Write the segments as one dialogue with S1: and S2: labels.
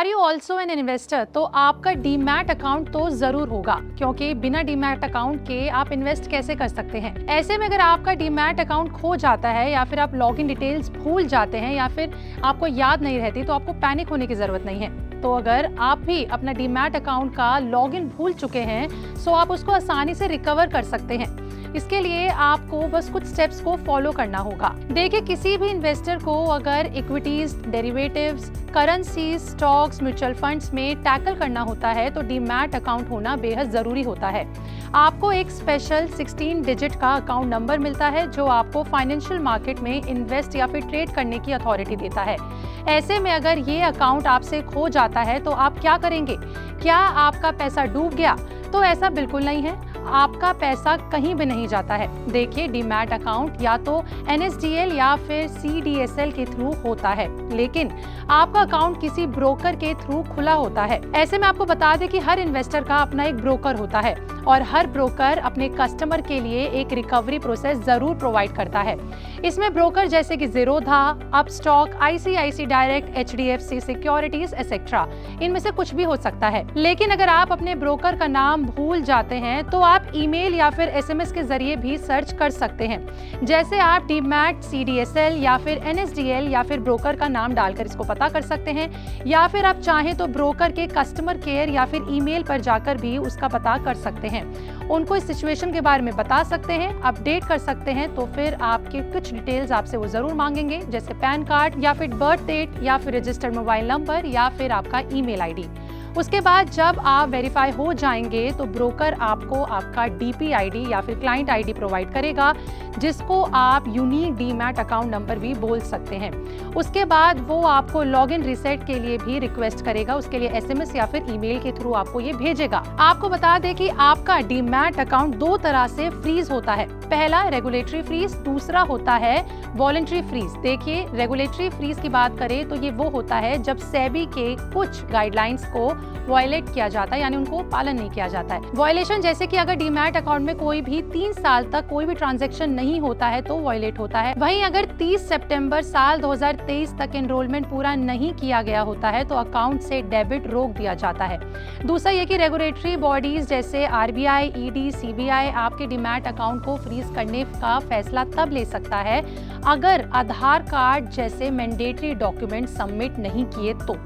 S1: Are you also an investor? तो आपका demat account तो जरूर होगा, क्योंकि बिना डीमैट अकाउंट के आप इन्वेस्ट कैसे कर सकते हैं। ऐसे में अगर आपका डीमैट अकाउंट खो जाता है या फिर आप लॉगिन डिटेल्स भूल जाते हैं या फिर आपको याद नहीं रहती, तो आपको पैनिक होने की जरूरत नहीं है। तो अगर आप भी अपना डीमैट अकाउंट का लॉगिन भूल चुके हैं, तो आप उसको आसानी से रिकवर कर सकते हैं। इसके लिए आपको बस कुछ स्टेप्स को फॉलो करना होगा। देखिए, किसी भी इन्वेस्टर को अगर equities, derivatives, currencies, stocks, mutual funds में टैकल करना होता है तो डीमैट अकाउंट होना बेहद जरूरी होता है। आपको एक स्पेशल 16 डिजिट का अकाउंट नंबर मिलता है जो आपको फाइनेंशियल मार्केट में इन्वेस्ट या फिर ट्रेड करने की अथॉरिटी देता है। ऐसे में अगर ये अकाउंट आपसे खो जाता है तो आप क्या करेंगे? क्या आपका पैसा डूब गया? तो ऐसा बिल्कुल नहीं है, आपका पैसा कहीं भी नहीं जाता है। देखिए, डीमैट अकाउंट या तो NSDL या फिर CDSL के थ्रू होता है, लेकिन आपका अकाउंट किसी ब्रोकर के थ्रू खुला होता है। ऐसे में आपको बता दें कि हर इन्वेस्टर का अपना एक ब्रोकर होता है और हर ब्रोकर अपने कस्टमर के लिए एक रिकवरी प्रोसेस जरूर प्रोवाइड करता है। इसमें ब्रोकर जैसे कि Zerodha, Upstox, ICICI direct, HDFC securities etcetera, इनमें से कुछ भी हो सकता है। लेकिन अगर आप अपने ब्रोकर का नाम भूल जाते हैं तो आप ईमेल या फिर SMS के जरिए भी सर्च कर सकते हैं। जैसे आप डीमैट, CDSL या फिर NSDL या फिर ब्रोकर का नाम डालकर इसको पता कर सकते हैं, या फिर आप चाहें तो ब्रोकर के कस्टमर केयर या फिर ईमेल पर जाकर भी उसका पता कर सकते हैं। उनको इस सिचुएशन के बारे में बता सकते हैं, अपडेट कर सकते हैं। तो फिर आपके कुछ डिटेल्स आपसे वो जरूर मांगेंगे, जैसे पैन कार्ड या फिर बर्थ डेट या फिर रजिस्टर्ड मोबाइल नंबर या फिर आपका ईमेल ID। उसके बाद जब आप वेरीफाई हो जाएंगे तो ब्रोकर आपको आपका DP ID या फिर क्लाइंट ID प्रोवाइड करेगा, जिसको आप यूनिक डीमैट अकाउंट नंबर भी बोल सकते हैं। उसके बाद वो आपको लॉगिन रीसेट के लिए भी रिक्वेस्ट करेगा, उसके लिए SMS या फिर ईमेल के थ्रू आपको ये भेजेगा। आपको बता दें कि आपका डीमैट अकाउंट दो तरह से फ्रीज होता है। पहला रेगुलेटरी फ्रीज, दूसरा होता है वॉलंटरी फ्रीज। देखिए, रेगुलेटरी फ्रीज की बात करें तो ये वो होता है जब सेबी के कुछ गाइडलाइंस को वायलेट किया जाता है, यानी उनको पालन नहीं किया जाता है। वायलेशन जैसे कि अगर डीमैट अकाउंट में कोई भी 3 साल तक कोई भी ट्रांजैक्शन नहीं होता है तो वायलेट होता है। वहीं अगर 30 सितंबर साल 2023 तक एनरोलमेंट पूरा नहीं किया गया होता है तो अकाउंट से डेबिट रोक दिया जाता है। दूसरा ये कि रेगुलेटरी बॉडीज जैसे RBI, ED, CBI आपके डीमैट अकाउंट को फ्रीज करने का फैसला तब ले सकता है अगर आधार कार्ड जैसे मैंडेटरी डॉक्यूमेंट सबमिट नहीं किए तो,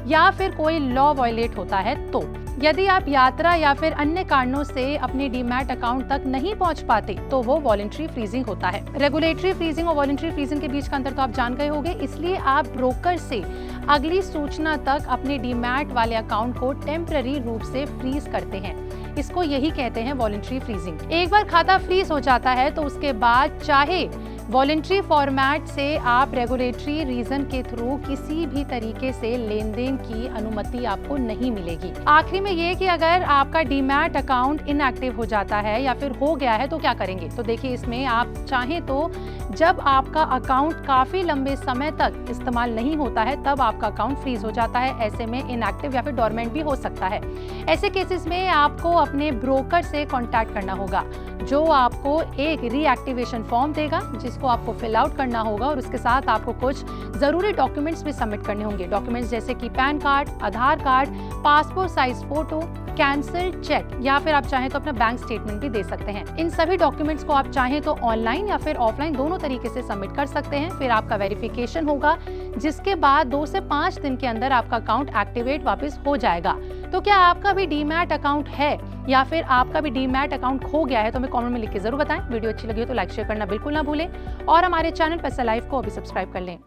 S1: या फिर कोई लॉ वायलेट होता है तो। यदि आप यात्रा या फिर अन्य कारणों से अपने डीमैट अकाउंट तक नहीं पहुंच पाते तो वो वॉलंटरी फ्रीजिंग होता है। रेगुलेटरी फ्रीजिंग और वॉलंटरी फ्रीजिंग के बीच का अंतर तो आप जान गए होंगे, इसलिए आप ब्रोकर से अगली सूचना तक अपने डीमैट वाले अकाउंट को टेम्पररी रूप से फ्रीज करते हैं। इसको यही कहते हैं वॉलंटरी फ्रीजिंग। एक बार खाता फ्रीज हो जाता है तो उसके बाद चाहे वॉलंटरी फॉर्मेट से आप रेगुलेटरी रीजन के थ्रू किसी भी तरीके से लेन देन की अनुमति आपको नहीं मिलेगी। आखिरी में ये कि अगर आपका डीमैट अकाउंट इनएक्टिव हो जाता है या फिर हो गया है तो क्या करेंगे? तो देखिए, इसमें आप चाहें तो जब आपका अकाउंट काफी लंबे समय तक इस्तेमाल नहीं होता है तब आपका अकाउंट फ्रीज हो जाता है। ऐसे में इनएक्टिव या फिर डोरमेंट भी हो सकता है। ऐसे केसेस में आपको अपने ब्रोकर से कांटेक्ट करना होगा, जो आपको एक रीएक्टिवेशन फॉर्म देगा जिसको आपको फिल आउट करना होगा और उसके साथ आपको कुछ जरूरी डॉक्यूमेंट्स भी सबमिट करने होंगे। डॉक्यूमेंट्स जैसे कि PAN card, Aadhaar card, passport size photo, cancel cheque या फिर आप चाहें तो अपना बैंक स्टेटमेंट भी दे सकते हैं। इन सभी डॉक्यूमेंट्स को आप चाहें तो ऑनलाइन या फिर ऑफलाइन दोनों तरीके से सबमिट कर सकते हैं। फिर आपका वेरिफिकेशन होगा, जिसके बाद 2 से 5 दिन के अंदर आपका अकाउंट एक्टिवेट वापस हो जाएगा। तो क्या आपका भी डीमैट अकाउंट है या फिर आपका भी डीमैट अकाउंट खो गया है तो हमें कमेंट में लिख के जरूर बताएं। वीडियो अच्छी लगी हो तो लाइक शेयर करना बिल्कुल ना भूलें और हमारे चैनल पैसा लाइव को अभी सब्सक्राइब कर लें।